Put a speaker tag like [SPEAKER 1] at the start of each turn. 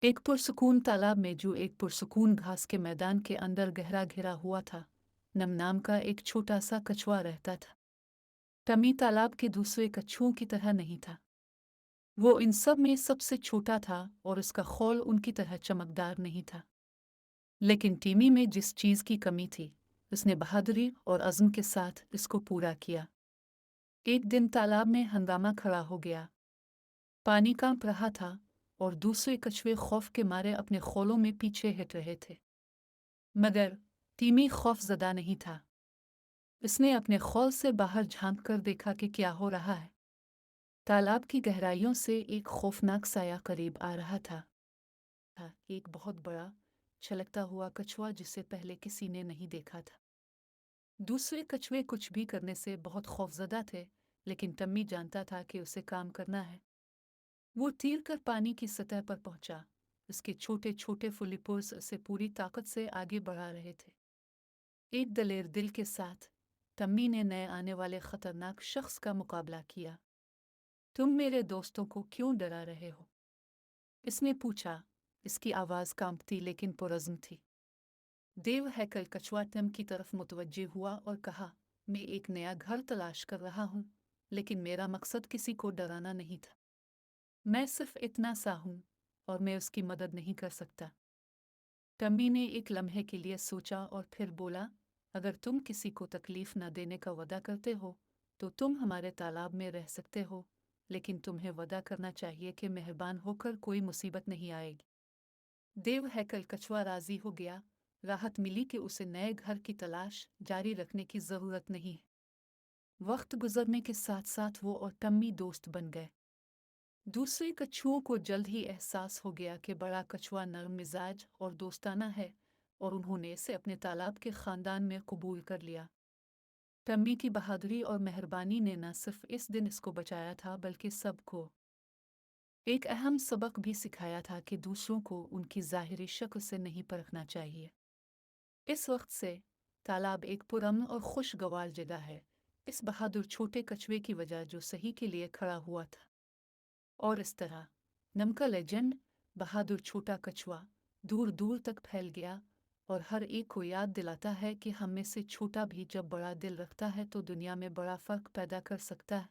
[SPEAKER 1] एक पुरसुकून तालाब में जो एक पुरसुकून घास के मैदान के अंदर गहरा घिरा हुआ था, नम नाम का एक छोटा सा कछुआ रहता था। टमी तालाब के दूसरे कछुओं की तरह नहीं था। वो इन सब में सबसे छोटा था और उसका खोल उनकी तरह चमकदार नहीं था। लेकिन टीमी में जिस चीज की कमी थी, उसने बहादुरी और अज़्म के साथ इसको पूरा किया। एक दिन तालाब में हंगामा खड़ा हो गया। पानी कांप रहा था और दूसरे कछुए खौफ के मारे अपने खोलों में पीछे हट रहे थे। मगर टीमी खौफजदा नहीं था। इसने अपने खौल से बाहर झांक कर देखा कि क्या हो रहा है। तालाब की गहराइयों से एक खौफनाक साया करीब आ रहा था। एक बहुत बड़ा छलकता हुआ कछुआ जिसे पहले किसी ने नहीं देखा था। दूसरे कछुए कुछ भी करने से बहुत खौफजदा थे, लेकिन टम्मी जानता था कि उसे काम करना है। वो तीर कर पानी की सतह पर पहुंचा। उसके छोटे छोटे फुलिपुर्स उसे पूरी ताकत से आगे बढ़ा रहे थे। एक दलेर दिल के साथ टम्मी ने नए आने वाले खतरनाक शख्स का मुकाबला किया। तुम मेरे दोस्तों को क्यों डरा रहे हो? इसने पूछा। इसकी आवाज़ कांपती लेकिन पुरज़्म थी। देव हैकल कछुआ टम की तरफ मुतवज्जे हुआ और कहा, मैं एक नया घर तलाश कर रहा हूँ, लेकिन मेरा मकसद किसी को डराना नहीं था। मैं सिर्फ इतना सा हूँ और मैं उसकी मदद नहीं कर सकता। टम्मी ने एक लम्हे के लिए सोचा और फिर बोला, अगर तुम किसी को तकलीफ न देने का वादा करते हो तो तुम हमारे तालाब में रह सकते हो, लेकिन तुम्हें वादा करना चाहिए कि मेहरबान होकर कोई मुसीबत नहीं आएगी। देव हैकल कछुआ राजी हो गया। राहत मिली कि उसे नए घर की तलाश जारी रखने की जरूरत नहीं है। वक्त गुजरने के साथ साथ वो और टम्मी दोस्त बन गए। दूसरे कछुओं को जल्द ही एहसास हो गया कि बड़ा कछुआ नरम मिजाज और दोस्ताना है, और उन्होंने इसे अपने तालाब के खानदान में कबूल कर लिया। टम्मी की बहादुरी और मेहरबानी ने न सिर्फ इस दिन इसको बचाया था, बल्कि सबको एक अहम सबक भी सिखाया था कि दूसरों को उनकी ज़ाहिरी शक्ल से नहीं परखना चाहिए। इस वक्त से तालाब एक पुरअमन और खुशगवार जगह है, इस बहादुर छोटे कछुए की वजह जो सही के लिए खड़ा हुआ था। और इस तरह नम का लेजेंड, बहादुर छोटा कछुआ, दूर दूर तक फैल गया और हर एक को याद दिलाता है कि हम में से छोटा भी जब बड़ा दिल रखता है तो दुनिया में बड़ा फर्क पैदा कर सकता है।